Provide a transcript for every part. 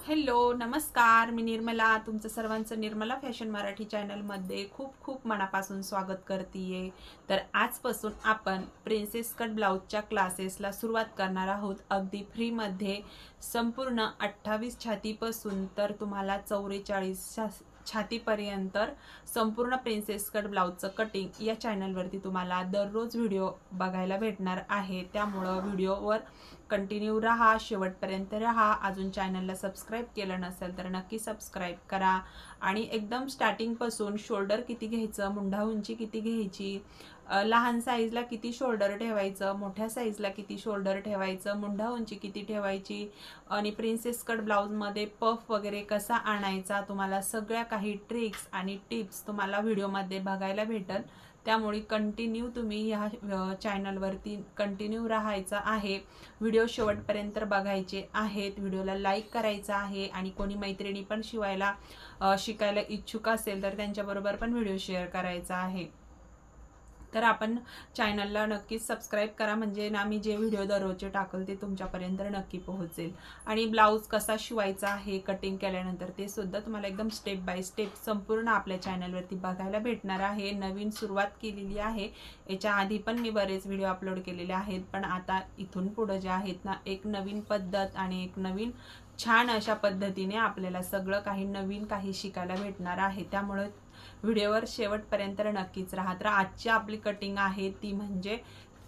Hello नमस्कार, मी निर्मला तुमचं सर्वांचं निर्मला फॅशन मराठी चॅनलमध्ये खूप खूप मनापासून स्वागत करतेय। तर आजपासून आपण प्रिन्सेस कट ब्लाउजच्या क्लासेसला सुरुवात करणार आहोत। अगदी फ्री मध्ये संपूर्ण 28 छातीपासून तर तुम्हाला 44 छातीपर्यंत संपूर्ण प्रिन्सेस कट ब्लाउजचं कटिंग या चॅनलवरती तुम्हाला दररोज व्हिडिओ बघायला भेटणार आहे। त्यामुळे व्हिडिओवर कंटिन्यू रहा, शेवटपर्यंत रहा। अजून चॅनलला सबस्क्राइब केलं नसेल तर नक्की सबस्क्राइब करा। आणि एकदम स्टार्टिंग पासून शोल्डर किती घ्यायचं, मुंढा उंची किती घ्यायची, लहान साईजला किती शोल्डर ठेवायचं, मोठ्या साईजला किती शोल्डर ठेवायचं, मुंढा उंची किती ठेवायची आणि प्रिन्सेस कट ब्लाउज मध्ये पफ वगैरे कसा आणायचा, तुम्हाला सगळ्या काही ट्रिक्स आणि टिप्स तुम्हाला व्हिडिओमध्ये बघायला भेटल। त्यामुळे कंटिन्यू तुम्ही ह्या चॅनलवरती कंटिन्यू राहायचं आहे। व्हिडिओ शेवटपर्यंत बघायचे आहेत, व्हिडिओला लाईक करायचा आहे आणि कोणी मैत्रिणी पण शिकायला इच्छुक असेल तर त्यांच्याबरोबर पण व्हिडिओ शेअर करायचा आहे। तर आपण चॅनलला नक्कीच सबस्क्राइब करा, म्हणजे ना मी जे व्हिडिओ दररोजचे टाकल ते तुमच्यापर्यंत नक्की पोहोचेल। आणि ब्लाउज कसा शिवायचा आहे कटिंग केल्यानंतर ते सुद्धा तुम्हाला एकदम स्टेप बाय स्टेप संपूर्ण आपल्या चॅनलवरती बघायला भेटणार आहे। नवीन सुरुवात केलेली आहे, याच्या आधी पण मी बरेच व्हिडिओ अपलोड केलेले आहेत, पण आता इथून पुढे जे आहेत ना एक नवीन पद्धत आणि एक नवीन छान अशा पद्धतीने आपल्याला सगळं काही नवीन काही शिकायला भेटणार आहे। त्यामुळे व्हिडिओवर शेवटपर्यंत नक्कीच राहा। तर आजची आपली कटिंग आहे ती म्हणजे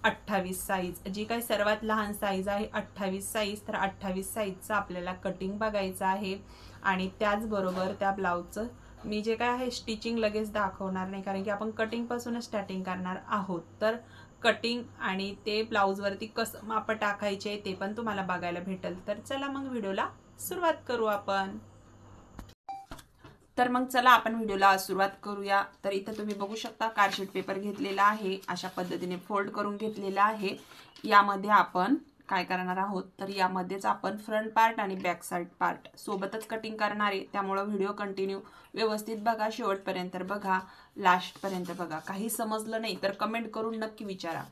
28 साईज, जी काही सर्वात लहान साईज आहे 28 साईज। तर 28 साईजचं आपल्याला कटिंग बघायचं आहे आणि त्याचबरोबर त्या ब्लाउजचं मी जे काय आहे स्टिचिंग लगेच दाखवणार नाही, कारण की आपण कटिंग पासूनच स्टार्टिंग करणार आहोत। तर कटिंग आणि ते ब्लाउज वरती कसं माप टाकायचे ते पण तुम्हाला बघायला भेटेल। तर चला मग व्हिडिओला सुरुवात करू आपण। तर मग चला आपण व्हिडिओला सुरुवात करूया। तर इथे तुम्ही बघू शकता कार्डशीट पेपर घेतलेला आहे, अशा पद्धतीने फोल्ड करून घेतलेला आहे। यामध्ये आपण काय करणार आहोत, तर यामध्येच आपण फ्रंट पार्ट आणि बॅक साइड पार्ट सोबतच कटिंग करणार आहे। त्यामुळे व्हिडिओ कंटिन्यू व्यवस्थित बघा, शेवटपर्यंत बघा, लास्ट पर्यंत बघा। काही समजलं नाही तर कमेंट करून नक्की विचारा।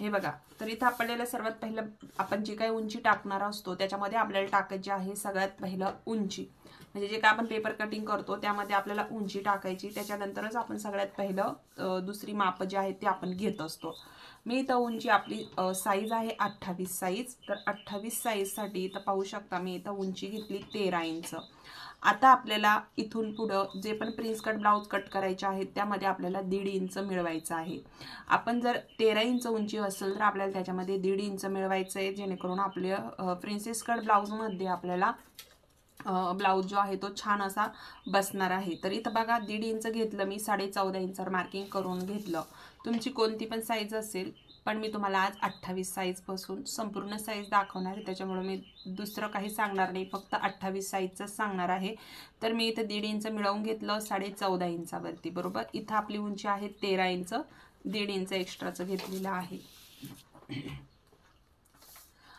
हे बघा, तर इथं आपल्याला सर्वात पहिलं आपण जे काही उंची टाकणार असतो त्याच्यामध्ये आपल्याला टाकायची आहे सगळ्यात पहिलं उंची, म्हणजे जे काय आपण पेपर कटिंग करतो त्यामध्ये आपल्याला उंची टाकायची, त्याच्यानंतरच आपण सगळ्यात पहिलं दुसरी माप जे आहे ते आपण घेत असतो। मी इथं उंची आपली साईज आहे 28 साईज। तर 28 साईज साठी इथं पाहू शकता मी इथं उंची घेतली 13 इंच। आता आपल्याला इथून पुढं जे पण प्रिन्स कट ब्लाउज कट करायचे आहेत त्यामध्ये आपल्याला 1.5 इंच मिळवायचं आहे। आपण जर 13 इंच उंची असेल तर आपल्याला त्याच्यामध्ये 1.5 इंच मिळवायचं आहे, जेणेकरून आपल्या प्रिन्सेस कट ब्लाउज मध्ये आपल्याला ब्लाउज जो आहे तो छान असा बसणार आहे। तर इथं बघा 1.5 इंच घेतलं मी, 14.5 इंचावर मार्किंग करून घेतलं। तुमची कोणती पण साईज असेल, पण मी तुम्हाला आज 28 साईज पासून संपूर्ण साईज दाखवणार आहे, त्याच्यामुळे मी दुसरं काही सांगणार नाही, फक्त 28 साईजच सांगणार आहे। तर मी इथं 1.5 इंच मिळवून घेतलं 14.5 इंचावरती, बरोबर। इथं आपली उंची आहे 13 इंच, 1.5 इंच एक्स्ट्राचं घेतलेलं आहे।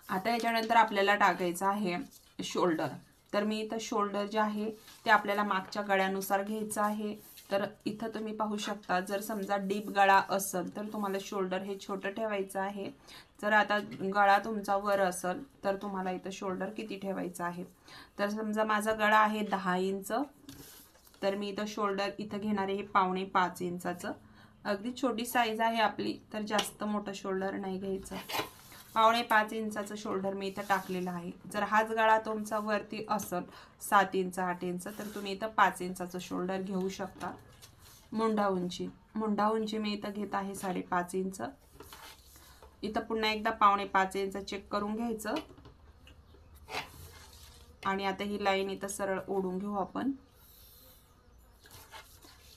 आता याच्यानंतर आपल्याला टाकायचं आहे शोल्डर। तर मी इथं शोल्डर जे आहे ते आपल्याला मागच्या गळ्यानुसार घ्यायचं आहे। तर इथं तुम्ही पाहू शकता, जर समजा डीप गळा असेल तर तुम्हाला शोल्डर हे छोटं ठेवायचं आहे। जर आता गळा तुमचा वर असेल तर तुम्हाला इथं शोल्डर किती ठेवायचं आहे, तर समजा माझा गळा आहे 10 इंच, तर मी इथं शोल्डर इथं घेणार आहे 4.5 इंचाचं। अगदी छोटी साईज आहे आपली, तर जास्त मोठं शोल्डर नाही घ्यायचं। 4.5 इंचाचं शोल्डर मी इथं टाकलेलं आहे। जर हाच गळा तुमचा वरती असेल 7 इंच 8 इंच तर तुम्ही इथं 5 इंचाचं शोल्डर घेऊ शकता। मुंढा उंची मी इथं घेत आहे 5.5 इंच। इथं पुन्हा एकदा 4.5 इंच चेक करून घ्यायचं आणि आता ही लाईन इथं सरळ ओढून घेऊ आपण।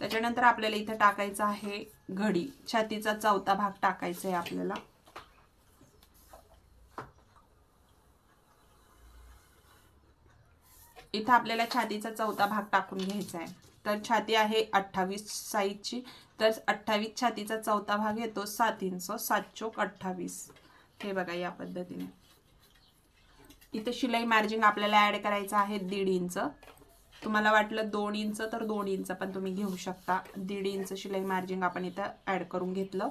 त्याच्यानंतर आपल्याला इथं टाकायचं आहे घडी, छातीचा चौथा भाग टाकायचा आहे आपल्याला। इथं आपल्याला छातीचा चौथा भाग टाकून घ्यायचा आहे। तर छाती आहे 28 साईजची, तर 28 छातीचा चौथा भाग येतो 7 इंच, 7 चोक 28। हे बघा या पद्धतीने। इथं शिलाई मार्जिन आपल्याला ऍड करायचं आहे 1.5 इंच। तुम्हाला वाटलं 2 इंच तर 2 इंच पण तुम्ही घेऊ शकता। 1.5 इंच शिलाई मार्जिन आपण इथं ऍड करून घेतलं।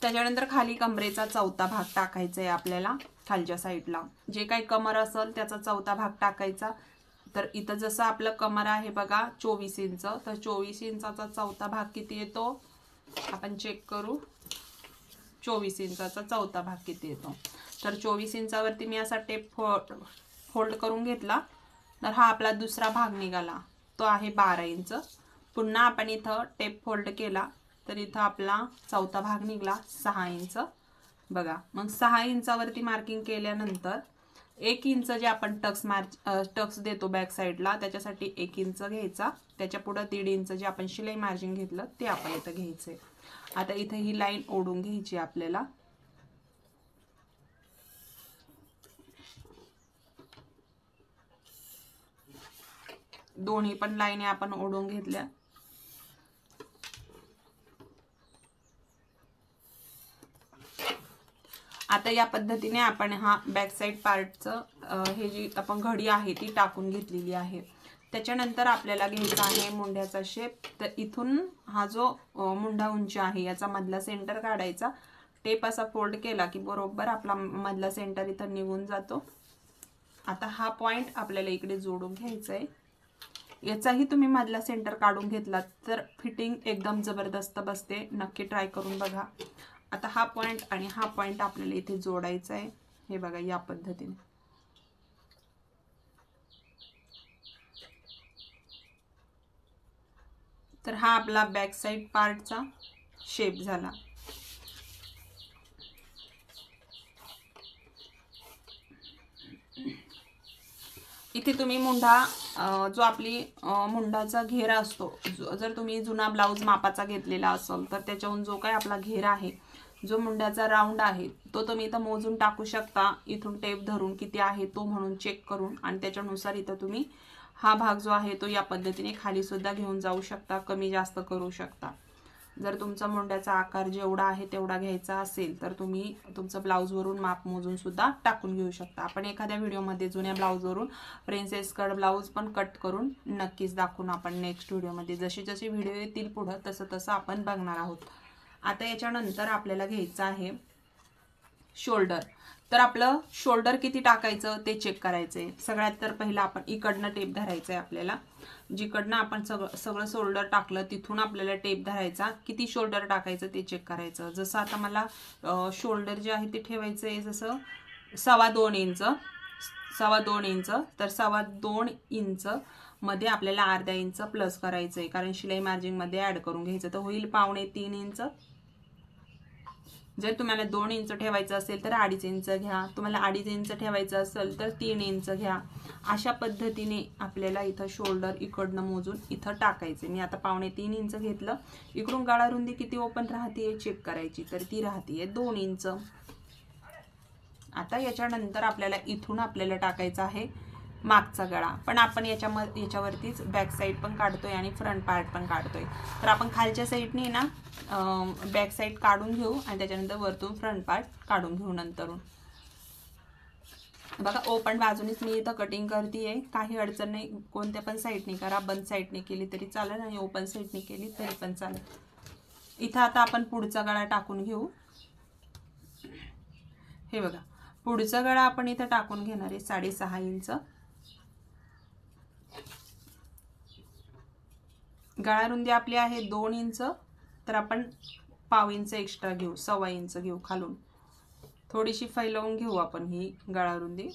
त्याच्यानंतर खाली कमरेचा चौथा भाग टाकायचा आहे आपल्याला। खालच्या साईडला जे काही कमर असेल त्याचा चौथा भाग टाकायचा। तर इथं जसं आपलं कमर आहे बघा 24 इंच, तर 24 इंचाचा चौथा भाग किती येतो आपण चेक करू। 24 इंचाचा चौथा भाग किती येतो, तर 24 इंचावरती मी असा टेप फोल्ड करून घेतला, तर हा आपला दुसरा भाग निघाला, तो आहे 12 इंच। पुन्हा आपण इथं टेप फोल्ड केला तर इथं आपला चौथा भाग निघाला 6 इंच बघा। मग 6 इंचावरती मार्किंग केल्यानंतर 1 इंच जे आपण टक्स देतो बॅक साईडला त्याच्यासाठी 1 इंच घ्यायचा, त्याच्या पुढे 1.5 इंच जे आपण शिलाई मार्जिन घेतलं ते आपण इथं घ्यायचंय। आता इथे ही लाईन ओढून घ्यायची आपल्याला, दोन्ही पण लाईनी आपण ओढून घेतल्या। आता या पद्धतीने आपण हा बॅक साइड पार्टचं हे जी आपण घडी आहे ती टाकून घेतलेली आहे। त्याच्यानंतर आपल्याला घ्यायचा आहे मुंड्याचा शेप। तर इथून हा जो मुंडा उंची आहे याचा मधला सेंटर काढायचा, टेप असा फोल्ड केला की बरोबर आपला मधला सेंटर इथं निघून जातो। आता हा पॉइंट आपल्याला इकडे जोडून घ्यायचा आहे, याचाही तुम्ही मधला सेंटर काढून घेतला तर फिटिंग एकदम जबरदस्त बसते, नक्की ट्राय करून बघा। आता हा पॉइंट आणि हा पॉइंट आपल्याला इथे जोडायचा आहे, हे बघा या पद्धतीने। तर हा आपला बॅक साइड पार्टचा शेप झाला। इथे तुम्ही मुंडा जो आपली मुंडाचा घेरा असतो, जर तुम्ही जुना ब्लाउज मापाचा घेतलेला असेल तर त्याच्याहून जो काही आपला घेरा आहे, जो मुंड्याचा राऊंड आहे तो तुम्ही इथं मोजून टाकू शकता, इथून टेप धरून किती आहे तो म्हणून चेक करून, आणि त्याच्यानुसार इथं तुम्ही हा भाग जो आहे तो या पद्धतीने खाली सुद्धा घेऊन जाऊ शकता, कमी जास्त करू शकता। जर तुमचा मुंड्याचा आकार जेवढा आहे तेवढा घ्यायचा असेल तर तुम्ही तुमचं ब्लाउजवरून माप मोजून सुद्धा टाकून घेऊ शकता। आपण एखाद्या व्हिडिओमध्ये जुन्या ब्लाउजवरून प्रिन्सेस कट ब्लाउज पण कट करून नक्कीच दाखवून आपण नेक्स्ट व्हिडिओमध्ये, जसे जसे व्हिडिओ येतील पुढे तसं तसं आपण बघणार आहोत। आता याच्यानंतर आपल्याला घ्यायचं आहे शोल्डर। तर आपलं शोल्डर किती टाकायचं ते चेक करायचंय। सगळ्यात तर पहिला आपण इकडनं टेप धरायचंय, आपल्याला जिकडनं आपण सगळं शोल्डर टाकलं तिथून आपल्याला टेप धरायचा, किती शोल्डर टाकायचं ते चेक करायचं। जसं आता मला शोल्डर जे आहे ते ठेवायचंय जसं 2.25 इंच, 2.25 इंच, तर 2.25 इंच मध्ये आपल्याला अर्धा इंच प्लस करायचंय, कारण शिलाई मार्जिन मध्ये ऍड करून घ्यायचं, तर होईल 2.25 इंच। जर तुम्हाला 2 इंच ठेवायचं असेल तर 2.5 इंच घ्या, तुम्हाला 2.5 इंच ठेवायचं असेल तर 3 इंच घ्या। अशा पद्धतीने आपल्याला इथं शोल्डर इकडनं मोजून इथं टाकायचे। मी आता 2.25 इंच घेतलं, इकडून गळा रुंदी किती ओपन राहते चेक करायची, तर ती राहते 2 इंच। आता याच्यानंतर आपल्याला इथून आपल्याला टाकायचा आहे मागचा गळा, पण आपण याच्यावरतीच बॅक साइड पण काढतोय आणि फ्रंट पार्ट पण काढतोय, तर आपण खालच्या साईडने ना बॅक साइड काढून घेऊ आणि त्याच्यानंतर वरतून फ्रंट पार्ट काढून घेऊ नंतरून। बघा ओपन बाजूनेच मी इथं कटिंग करतेय, काही अडचण नाही, कोणत्या पण साईडने करा, बंद साईडने केली तरी चालेल आणि ओपन साईडने केली तरी पण चालेल। इथं आता आपण पुढचा गळा टाकून घेऊ, हे बघा पुढचा गळा आपण इथं टाकून घेणार आहे 6.5 इंच। गळा रुंदी आपली आहे 2 इंच, तर आपण 0.5 इंच एक्स्ट्रा घेऊ, 1.25 इंच घेऊ खालून, थोडीशी फैलवून घेऊ आपण ही गळा रुंदी।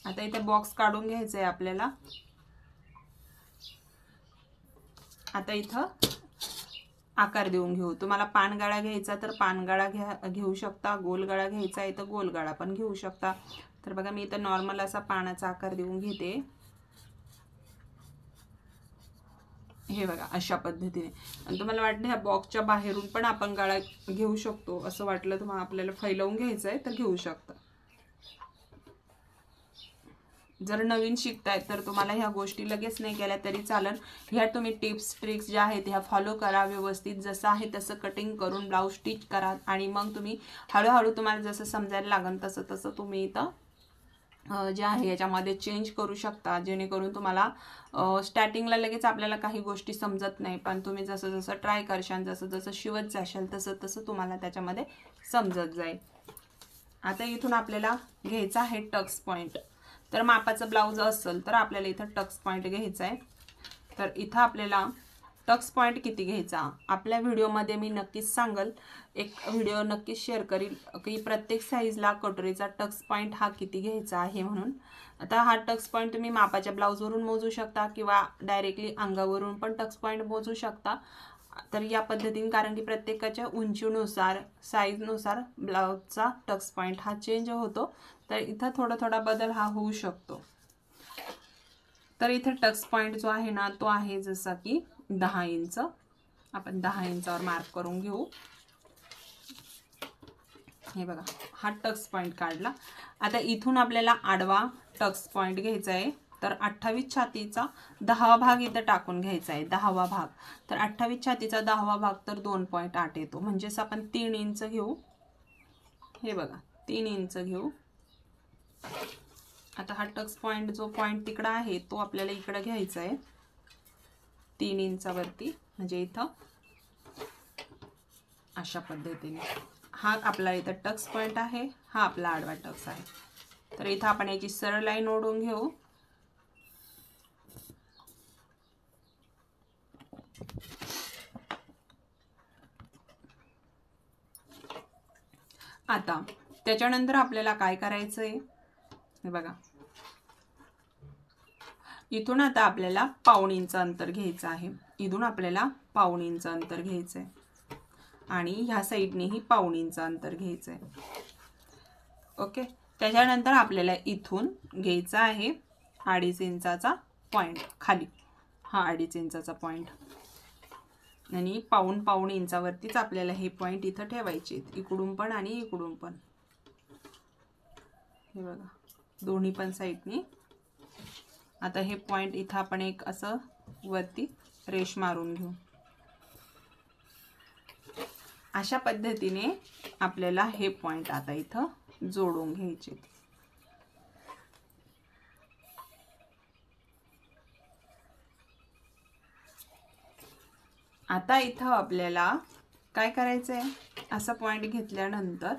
आता इथे बॉक्स काढून घ्यायचा आहे आपल्याला। आता इथं आकार देऊन घेऊ, तुम्हाला पान गळा घ्यायचा तर पान गळा घेऊ शकता, गोल गळा घ्यायचा आहे तर गोल गळा पण घेऊ शकता। तर बघा मी इथं नॉर्मल असा पानाचा आकार देऊन घेते, हे बघा अशा पद्धतीने। आणि तुम्हाला वाटतं ह्या बॉक्सच्या बाहेरून पण आपण गळा घेऊ शकतो, असं वाटलं तुम्हाला आपल्याला फैलवून घ्यायचं आहे तर घेऊ शकता। जर नवीन शिकताय तर तुम्हाला ह्या गोष्टी लगेच नाही केल्या तरी चालेल, ह्या तुम्ही टिप्स ट्रिक्स ज्या आहेत ह्या फॉलो करा, व्यवस्थित जसं आहे तसं कटिंग करून ब्लाउज स्टिच करा, आणि मग तुम्ही हळूहळू तुम्हाला जसं समजायला लागेल तसं तसं तुम्ही इथं जे आहे याच्यामध्ये चेंज करू शकता, जेणेकरून तुम्हाला स्टार्टिंगला लगेच आपल्याला काही गोष्टी समजत नाही, पण तुम्ही जसं जसं ट्राय करशाल, जसं जसं शिवत जाशाल तसं तसं तुम्हाला त्याच्यामध्ये समजत जाईल। आता इथून आपल्याला घ्यायचा आहे टक्स पॉइंट. तर मापाचा ब्लाऊज असेल तर आपल्याला इथं टक्स पॉइंट घ्यायचा आहे. तर इथं आपल्याला टक्स पॉइंट किती घ्यायचा आपल्या व्हिडिओमध्ये मी नक्कीच सांगल. एक व्हिडिओ नक्कीच शेअर करील की प्रत्येक साईजला कटोरीचा टक्स पॉइंट हा किती घ्यायचा आहे म्हणून. आता हा टक्स पॉइंट तुम्ही मापाच्या ब्लाऊजवरून मोजू शकता किंवा डायरेक्टली अंगावरून पण टक्स पॉइंट मोजू शकता. तर या पद्धतीने, कारण की प्रत्येकाच्या उंचीनुसार साईजनुसार ब्लाऊजचा टक्स पॉइंट हा चेंज होतो. तर इथं थोडा बदल हा होऊ शकतो. तर इथे टक्स पॉइंट जो आहे ना तो आहे जसा की 10 इंच. आपण 10 इंचावर मार्क करून घेऊ. हे बघा, हा टक्स पॉइंट काढला. आता इथून आपल्याला आडवा टक्स पॉइंट घ्यायचा आहे. तर 28 छातीचा 10वा भाग इथं टाकून घ्यायचा आहे. 10वा भाग. तर 28 छातीचा 10वा भाग तर 2.8 येतो. म्हणजेच आपण 3 इंच घेऊ. हे बघा, 3 इंच घेऊ. आता हा टक्स पॉइंट जो पॉइंट तिकडे आहे तो आपल्याला इकडे घ्यायचा आहे 3 इंचावरती. म्हणजे इथं अशा पद्धतीने हा आपला इथं टक्स पॉइंट आहे. हा आपला आडवा टक्स आहे. तर इथं आपण याची सरळ लाईन ओढून घेऊ. आता त्याच्यानंतर आपल्याला काय करायचंय हे बघा, इथून आता आपल्याला पाऊण इंच अंतर घ्यायचं आहे. इथून आपल्याला पाऊण इंच अंतर घ्यायचंय आणि ह्या साईडनेही पाऊण इंच अंतर घ्यायचंय. ओके. त्याच्यानंतर आपल्याला इथून घ्यायचा आहे 2.5 इंचाचा पॉइंट खाली. हा 2.5 इंचाचा पॉइंट आणि पाऊण इंचावरतीच आपल्याला हे पॉइंट इथं ठेवायचे, इकडून पण आणि इकडून पण. हे बघा, दोन्ही पण साईडनी. आता हे पॉइंट इथं आपण एक असं वरती रेष मारून घेऊ. अशा पद्धतीने आपल्याला हे पॉइंट आता इथं जोडून घ्यायचे. आता इथं आपल्याला काय करायचंय, असं पॉइंट घेतल्यानंतर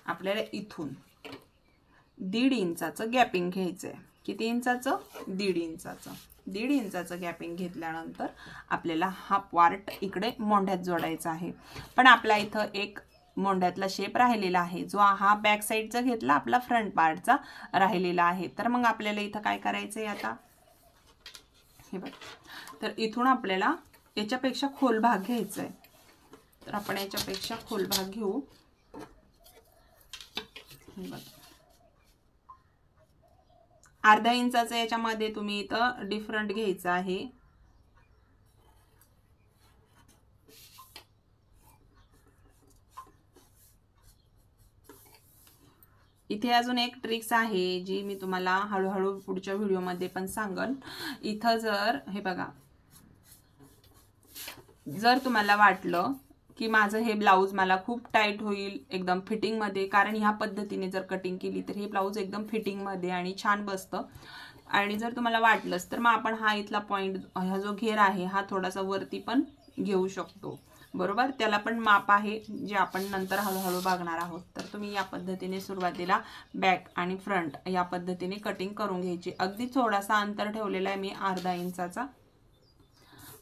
आपल्याला इथून 1.5 इंचाचं गॅपिंग घ्यायचंय. किती इंचाचं? 1.5 इंचाचं. 1.5 इंचाचं गॅपिंग घेतल्यानंतर आपल्याला हा पार्ट इकडे मोंढ्यात जोडायचा आहे. पण आपला इथं एक मोंढ्यातला शेप राहिलेला आहे, जो हा बॅक साईडचा घेतला, आपला फ्रंट पार्टचा राहिलेला आहे. तर मग आपल्याला इथं काय करायचंय आता, हे बघ, तर इथून आपल्याला याच्यापेक्षा खोल भाग घ्यायचा आहे. तर आपण याच्यापेक्षा खोल भाग घेऊ. हे बघ, 1/2 इंचाचं याच्यामध्ये तुम्ही इथं डिफरंट घ्यायचं आहे. इथे अजून एक ट्रिक्स आहे जी मी तुम्हाला हळूहळू पुढच्या व्हिडिओमध्ये पण सांगन. इथं जर हे बघा, जर तुम्हाला वाटलं की माझं हे ब्लाऊज मला खूप टाईट होईल एकदम फिटिंगमध्ये, कारण ह्या पद्धतीने जर कटिंग केली तर हे ब्लाऊज एकदम फिटिंगमध्ये आणि छान बसतं. आणि जर तुम्हाला वाटलंच तर मग आपण हा इथला पॉइंट, हा जो घेर आहे हा थोडासा वरती पण घेऊ शकतो. बरोबर, त्याला पण माप आहे जे आपण नंतर हळूहळू बघणार आहोत. तर तुम्ही या पद्धतीने सुरुवातीला बॅक आणि फ्रंट या पद्धतीने कटिंग करून घ्यायची. अगदी थोडासा अंतर ठेवलेला आहे मी 1/2 इंचाचा.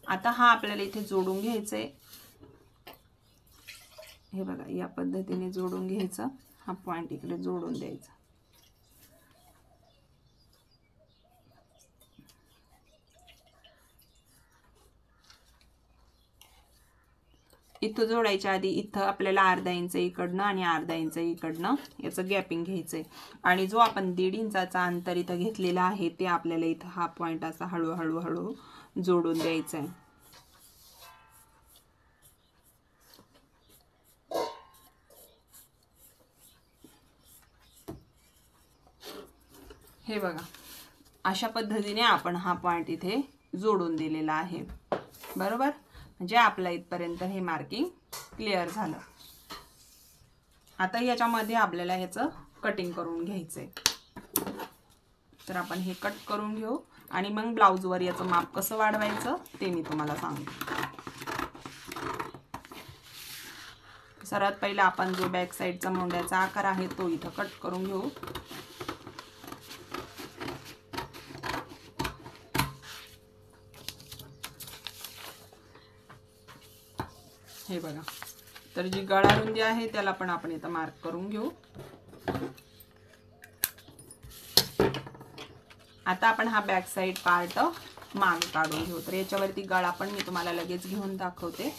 आता हा आपल्याला इथे जोडून घ्यायचंय. हे बघा, या पद्धतीने जोडून घ्यायचं. हा पॉइंट इकडे जोडून द्यायचा. इथं जोडायच्या आधी इथं आपल्याला 1/2 इंच इकडनं आणि 1/2 इंच इकडनं याचं गॅपिंग घ्यायचंय. आणि जो आपण 1.5 इंचाचा अंतर इथं घेतलेला आहे ते आपल्याला इथं हा पॉइंट असा हळूहळू जोडून द्यायचा आहे. हे बघा, अशा पद्धतीने आपण हा पॉइंट इथे जोडून दिलेला आहे. बरोबर, म्हणजे आपल्या इथपर्यंत हे मार्किंग क्लिअर झालं. आता याच्यामध्ये आपल्याला ह्याचं कटिंग करून घ्यायचंय. तर आपण हे कट करून घेऊ आणि मग ब्लाऊजवर याचं माप कसं वाढवायचं ते मी तुम्हाला सांगते. सर्वात पहिला आपण जो बॅक साईडचा मोंड्याचा आकार आहे तो इथं कट करून घेऊ. हे बघा, तर जी गळा रुंदी आहे त्याला पण आपण इथं मार्क करून घेऊ. आता आपण हा बॅक साईड पार्ट माग काढून घेऊ. तर याच्यावरती गळा पण मी तुम्हाला लगेच घेऊन दाखवते.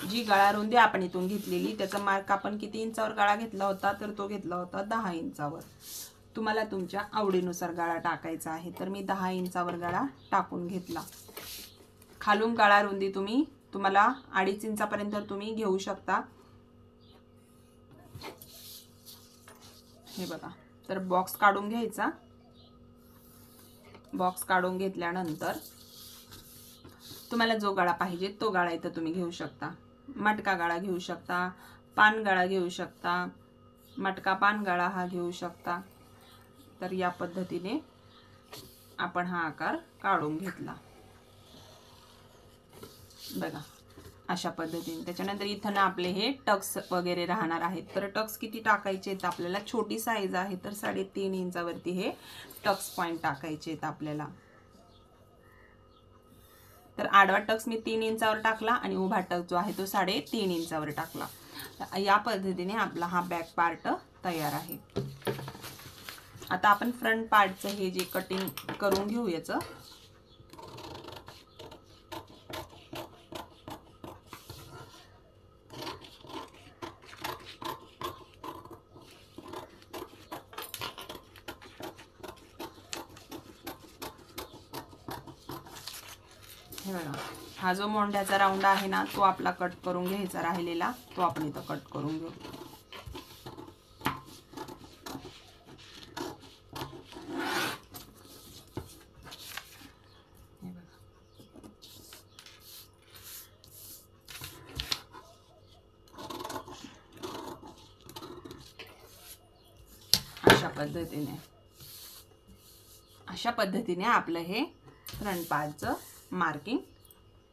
जी गळा रुंदी आपण इथून घेतलेली त्याचा मार्क आपण किती इंचावर गळा घेतला होता, तर तो घेतला होता 10 इंचावर. तुम्हाला तुमच्या आवडीनुसार गळा टाकायचा आहे, तर मी 10 इंचावर गळा टाकून घेतला. खालून गळा रुंदी तुम्हाला 2.5 इंचापर्यंत तुम्ही घेऊ शकता. हे बघा, तर बॉक्स काढून घ्यायचा. बॉक्स काढून घेतल्यानंतर तुम्हाला जो गळा पाहिजे तो गळा इथं तुम्ही घेऊ शकता. मटका गळा घेऊ शकता, पान गळा घेऊ शकता, मटका पान गळा हा घेऊ शकता. तर या पद्धतीने आपण हा आकार काढून घेतला. बघा, अशा पद्धतीने. त्याच्यानंतर इथं ना आपले हे टक्स वगैरे राहणार आहेत. तर टक्स किती टाकायचे आहेत आपल्याला, छोटी साईज आहे तर 3.5 इंचावरती हे टक्स पॉइंट टाकायचे आहेत आपल्याला. तर आडवा टक्स मी 3 इंचावर टाकला आणि उभा टक्स जो आहे तो 3.5 इंचावर टाकला. या पद्धतीने आपला हा बॅक पार्ट तयार आहे. आता आपण फ्रंट पार्टचं हे जे कटिंग करून घेऊ याचं. हे बघा, हा जो मोंड्याचा राऊंड आहे ना तो आपला कट करून घ्यायचा राहिलेला, तो आपण इथं कट करून घेऊ. अशा पद्धतीने आपलं हे फ्रंट पार्टचं मार्किंग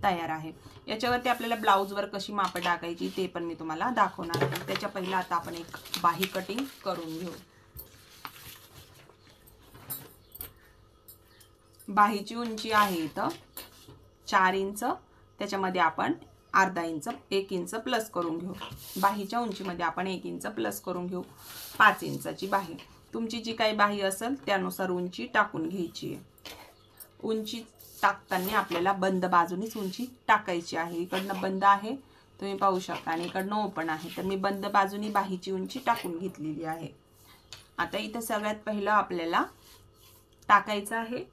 तयार आहे. याच्यावरती आपल्याला ब्लाउजवर कशी माप टाकायची ते पण मी तुम्हाला दाखवणार आहे. त्याच्या पहिला आता आपण एक बाही कटिंग करून घेऊ. बाहीची उंची आहे इथं 4 इंच, त्याच्यामध्ये आपण अर्धा इंच 1 इंच प्लस करून घेऊ. बाहीच्या उंचीमध्ये आपण 1 इंच प्लस करून घेऊ. 5 इंचाची बाही. तुमची जी काही बाही असेल त्यानुसार उंची टाकून घ्यायची आहे. उंची टाकताना आपल्याला बंद बाजूनीच उंची टाकायची आहे. इकडनं बंद आहे तुम्ही पाहू शकता आणि इकडनं ओपन आहे, तर मी बंद बाजूनी बाहीची उंची टाकून घेतलेली आहे. आता इथं सगळ्यात पहिलं आपल्याला टाकायचं आहे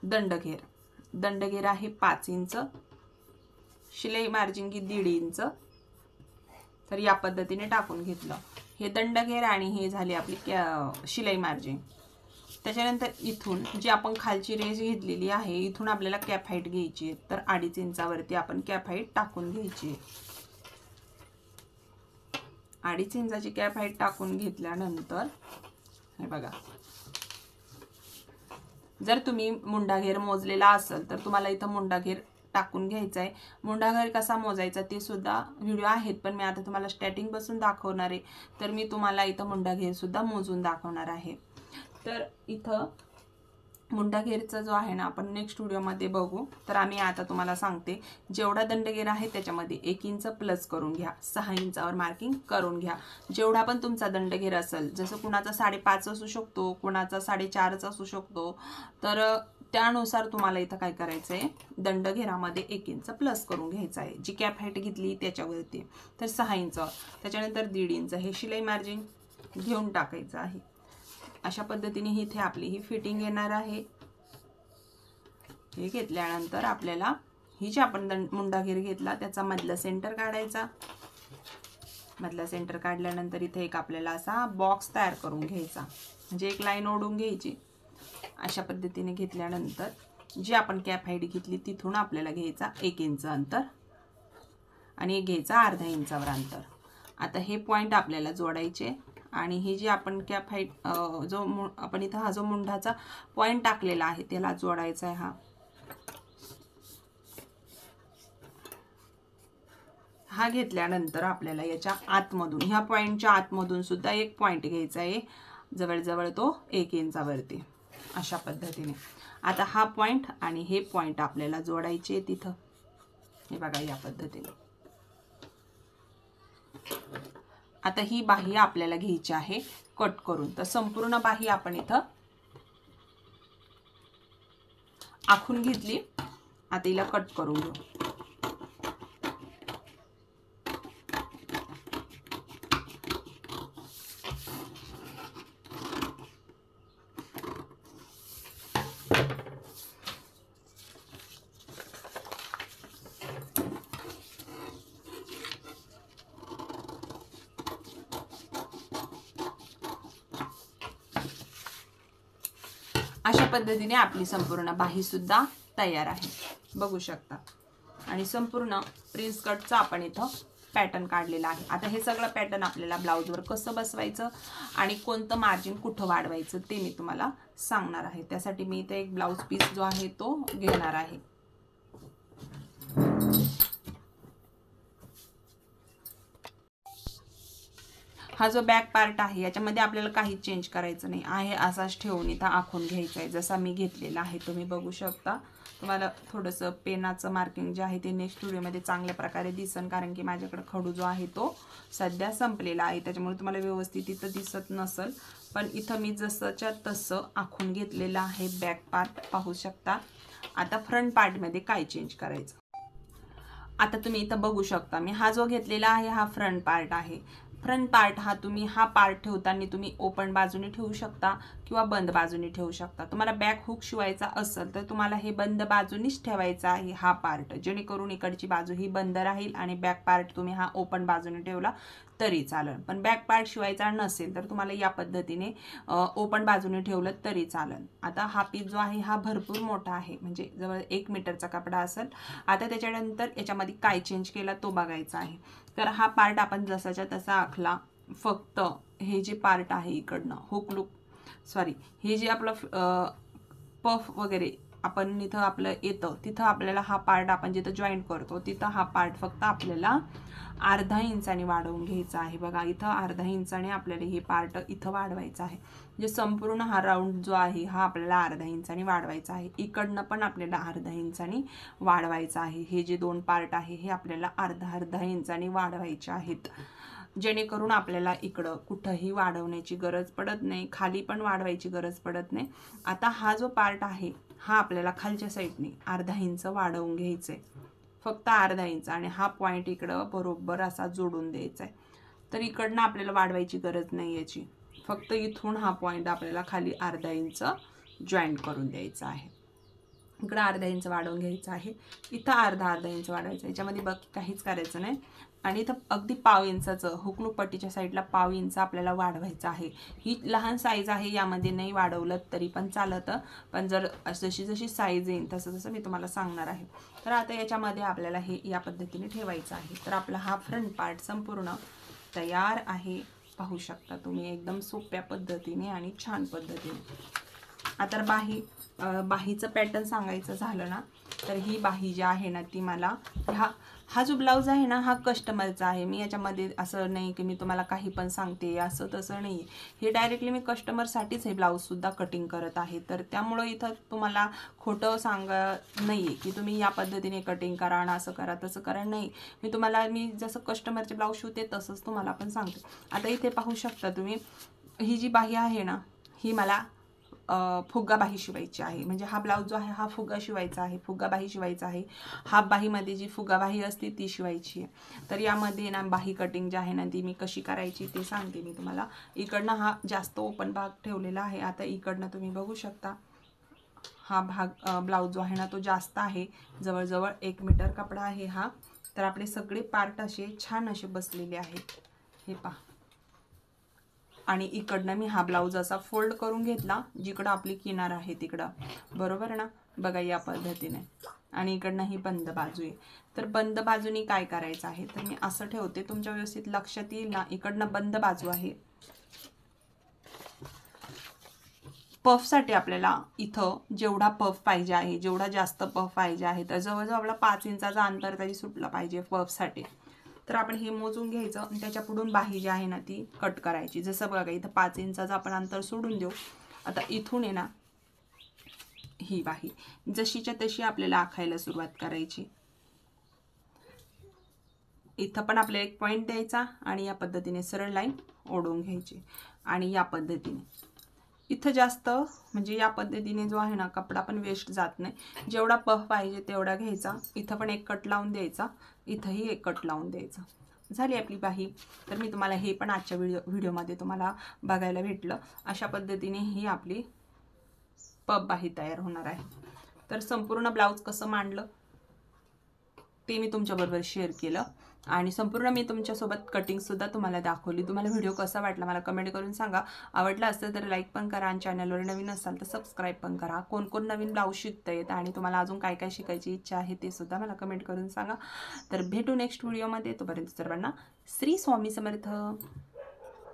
दंडघेर. दंडघेर आहे 5 इंच, शिलाई मार्जिन की 1.5 इंच. तर या पद्धतीने टाकून घेतलं. हे दंडघेर आणि हे झाली आपली शिलाई मार्जिन. त्याच्यानंतर इथून जी आपण खालची रेष घेतलेली आहे इथून आपल्याला कॅप हाईट घ्यायची आहे. तर 2.5 इंचावरती आपण कॅप हाईट टाकून घ्यायची आहे. 2.5 इंचाची कॅप हाईट टाकून घेतल्यानंतर हे बघा, जर तुम्ही मुंडाघेर मोजलेला असेल तर तुम्हाला इथं मुंडाघेर टाकून घ्यायचा आहे. मुंडाघेर कसा मोजायचा ते सुद्धा व्हिडिओ आहेत, पण मी आता तुम्हाला स्टार्टिंग पासून दाखवणार आहे. तर मी तुम्हाला इथं मुंडाघेर सुद्धा मोजून दाखवणार आहे. तर इथं मुंडाघेरचा जो आहे ना आपण नेक्स्ट व्हिडिओमध्ये बघू. तर आम्ही आता तुम्हाला सांगते, जेवढा दंडघेर आहे त्याच्यामध्ये 1 इंच प्लस करून घ्या. 6 इंचावर मार्किंग करून घ्या. जेवढा पण तुमचा दंडघेर असेल, जसं कुणाचा 5.5 असू शकतो, कुणाचा 4.5 असू शकतो, तर त्यानुसार तुम्हाला इथं काय करायचं आहे, दंडघेरामध्ये 1 इंच प्लस करून घ्यायचं आहे. जी कॅप हाईट घेतली त्याच्यावरती. तर 6 इंच, त्याच्यानंतर 1.5 इंच हे शिलाई मार्जिन घेऊन टाकायचं आहे. अशा पद्धतीने इथे आपली ही फिटिंग येणार आहे. हे घेतल्यानंतर आपल्याला ही जी आपण मुंडाघेर घेतला त्याचा मधला सेंटर काढायचा. मधला सेंटर काढल्यानंतर इथे एक आपल्याला असा बॉक्स तयार करून घ्यायचा, म्हणजे एक लाईन ओढून घ्यायची. अशा पद्धतीने घेतल्यानंतर जी आपण कॅप हाईट घेतली तिथून आपल्याला घ्यायचा 1 इंच अंतर आणि एक घ्यायचा अर्धा इंचावर अंतर. आता हे पॉइंट आपल्याला जोडायचे आणि ही जी आपण कॅप हाईट जो आपण इथं हा जो मुंडाचा पॉइंट टाकलेला आहे त्याला जोडायचा आहे. हा घेतल्यानंतर आपल्याला याच्या आतमधून ह्या पॉईंटच्या आतमधून सुद्धा एक पॉईंट घ्यायचा आहे, जवळजवळ तो 1 इंचावरती अशा पद्धतीने. आता हा पॉईंट आणि हे पॉईंट आपल्याला जोडायचे तिथं, हे बघा या पद्धतीने. आता ही बाही आपल्याला घ्यायची आहे कट करून, तर संपूर्ण बाही आपण इथं आखून घेतली. आता हिला कट करून घेऊ. अशा पद्धतीने आपली संपूर्ण बाही सुद्धा तयार आहे, बघू शकता. आणि संपूर्ण प्रिन्स कटचा आपण इथं पॅटर्न काढलेला आहे. आता हे सगळं पॅटर्न आपल्याला ब्लाऊजवर कसं बसवायचं आणि कोणतं मार्जिन कुठं वाढवायचं ते मी तुम्हाला सांगणार आहे. त्यासाठी मी इथे एक ब्लाऊज पीस जो आहे तो घेणार आहे. हा जो बॅक पार्ट आहे याच्यामध्ये आपल्याला काही चेंज करायचं नाही आहे, असाच ठेवून इथं आखून घ्यायचा आहे जसा मी घेतलेला आहे. तुम्ही बघू शकता. तुम्हाला थोडंसं पेनाचं मार्किंग जे आहे ते नेक्स्ट व्हिडिओमध्ये चांगल्या प्रकारे दिसन, कारण की माझ्याकडे खडू जो आहे तो सध्या संपलेला आहे, त्याच्यामुळे तुम्हाला व्यवस्थित इथं दिसत नसेल. पण इथं मी जसंच्या तसं आखून घेतलेलं आहे बॅक पार्ट, पाहू शकता. आता फ्रंट पार्टमध्ये काय चेंज करायचं, आता तुम्ही इथं बघू शकता. मी हा जो घेतलेला आहे हा फ्रंट पार्ट आहे. फ्रंट पार्ट हा तुम्ही हा पार्ट ठेवताना तुम्ही ओपन बाजूने ठेवू शकता किंवा बंद बाजूने ठेवू शकता. तुम्हाला बॅक हुक शिवायचा असेल तर तुम्हाला हे बंद बाजूनीच ठेवायचा आहे हा पार्ट, जेणेकरून इकडची बाजू ही बंद राहील आणि बॅक पार्ट तुम्ही हा ओपन बाजूने ठेवला तरी चालेल. पण बॅक पार्ट शिवायचा नसेल तर तुम्हाला या पद्धतीने ओपन बाजूने ठेवलं तरी चालेल. आता हा पीस जो आहे हा भरपूर मोठा आहे, म्हणजे जवळ 1 मीटरचा कपडा असेल. आता त्याच्यानंतर याच्यामध्ये काय चेंज केला तो बघायचा आहे. तर हा पार्ट आपण जसाच्या तसा आखला. फक्त हे जे पार्ट आहे इकडनं हुक लूक हे जे आपलं पफ वगैरे आपण इथं आपलं येतं तिथं आपल्याला हा पार्ट आपण जिथं जॉईंट करतो तिथं हा पार्ट फक्त आपल्याला अर्धा इंचाने वाढवून घ्यायचा आहे. बघा इथं अर्धा इंचाने आपल्याला हे पार्ट इथं वाढवायचं आहे. म्हणजे संपूर्ण हा राऊंड जो आहे हा आपल्याला अर्धा इंचाने वाढवायचा आहे. इकडनं पण आपल्याला अर्धा इंचाने वाढवायचा आहे. हे जे 2 पार्ट आहे हे आपल्याला अर्धा इंचाने वाढवायचे आहेत, जेणेकरून आपल्याला इकडं कुठंही वाढवण्याची गरज पडत नाही, खाली पण वाढवायची गरज पडत नाही. आता हा जो पार्ट आहे हा आपल्याला खालच्या साईडने अर्धा इंच वाढवून घ्यायचा आहे, फक्त अर्धा इंच. आणि हा पॉईंट इकडं बरोबर असा जोडून द्यायचा आहे. तर इकडनं आपल्याला वाढवायची गरज नाही याची, फक्त इथून हा पॉईंट आपल्याला खाली अर्धा इंच जॉईंट करून द्यायचा आहे. इकडं अर्धा इंच वाढवून घ्यायचं आहे, इथं अर्धा इंच वाढवायचं, याच्यामध्ये बाकी काहीच करायचं नाही. आणि इथं अगदी पाव इंचाचं हुकलूक पट्टीच्या साईडला पाव इंच आपल्याला वाढवायचं आहे. ही लहान साईज आहे, यामध्ये नाही वाढवलं तरी पण चालतं, पण जर जशी जशी साईज येईल तसं तसं मी तुम्हाला सांगणार आहे. तर आता याच्यामध्ये आपल्याला हे या पद्धतीने ठेवायचं आहे. तर आपला हा फ्रंट पार्ट संपूर्ण तयार आहे, पाहू शकता तुम्ही, एकदम सोप्या पद्धतीने आणि छान पद्धतीने. आता बाहीचं पॅटर्न सांगायचं झालं ना, तर ही बाही जी आहे ना ती मला हा जो ब्लाऊज आहे ना हा कस्टमरचा आहे. मी याच्यामध्ये असं नाही की मी तुम्हाला काही पण सांगते असं तसं नाही, हे डायरेक्टली मी कस्टमरसाठीच हे ब्लाऊजसुद्धा कटिंग करत आहे. तर त्यामुळं इथं तुम्हाला खोटं सांगत नाही आहे की तुम्ही या पद्धतीने कटिंग करा आणि असं करा तसं करा, नाही. मी जसं कस्टमरचे ब्लाऊज शिवते तसंच तुम्हाला पण सांगते. आता इथे पाहू शकता तुम्ही, ही जी बाही आहे ना ही मला फुगा बाही शिवायची आहे. म्हणजे हा ब्लाऊज जो आहे हा फुगा शिवायचा आहे, फुगा बाही शिवायचा आहे. हाफ बाहीमध्ये जी फुगा बाही असते ती शिवायची आहे. तर यामध्ये ना बाही कटिंग जी आहे ना ती मी कशी करायची ते सांगते मी तुम्हाला. इकडनं हा जास्त ओपन भाग ठेवलेला आहे. आता इकडनं तुम्ही बघू शकता हा भाग ब्लाऊज जो आहे ना तो जास्त आहे, जवळजवळ 1 मीटर कपडा आहे हा. तर आपले सगळे पार्ट असे छान असे बसलेले आहेत, हे पहा. आणि इकडनं मी हा ब्लाऊज असा फोल्ड करून घेतला, जिकडं आपली किनार आहे तिकडं, बरोबर ना, बघा या पद्धतीने. आणि इकडनं ही बंद बाजू आहे. तर बंद बाजूनी काय करायचं आहे, तर मी असं ठेवते, तुमच्या व्यवस्थित लक्षात येईल ना. इकडनं बंद बाजू आहे. पफसाठी आपल्याला इथं जेवढा पफ पाहिजे आहे, जेवढा जास्त पफ पाहिजे आहे, तर जवळजवळ आपला 5 इंचाचा अंतर तरी सुटला पाहिजे पफसाठी. तर आपण हे मोजून घ्यायचं आणि त्याच्या पुढून बाही जी आहे ना ती कट करायची. जसं बघा इथं 5 इंचाचं आपण अंतर सोडून देऊ. आता इथून आहे ना ही बाही जशीच्या तशी आपल्याला आखायला सुरुवात करायची. इथं पण आपल्याला एक पॉइंट द्यायचा आणि या पद्धतीने सरळ लाईन ओढून घ्यायची आणि या पद्धतीने इथं जास्त म्हणजे या पद्धतीने जो आहे ना कपडा पण वेस्ट जात नाही. जेवढा पफ पाहिजे तेवढा घ्यायचा. इथं पण एक कट लावून द्यायचा, इथंही एक कट लावून द्यायचा. झाली आपली बाही. तर मी तुम्हाला हे पण आजच्या व्हिडिओमध्ये तुम्हाला बघायला भेटलं. अशा पद्धतीने ही आपली पफ बाही तयार होणार आहे. तर संपूर्ण ब्लाऊज कसं मांडलं ते मी तुमच्याबरोबर शेअर केलं आणि संपूर्ण मी तुमच्यासोबत कटिंगसुद्धा तुम्हाला दाखवली. तुम्हाला व्हिडिओ कसा वाटला मला कमेंट करून सांगा. आवडला असेल तर लाईक पण करा आणि चॅनलवर नवीन असाल तर सबस्क्राईब पण करा. कोण कोण नवीन ब्लाऊज शिकतायत आणि तुम्हाला अजून काय काय शिकायची इच्छा आहे ते सुद्धा मला कमेंट करून सांगा. तर भेटू नेक्स्ट व्हिडिओमध्ये. तोपर्यंत सर्वांना श्री स्वामी समर्थ.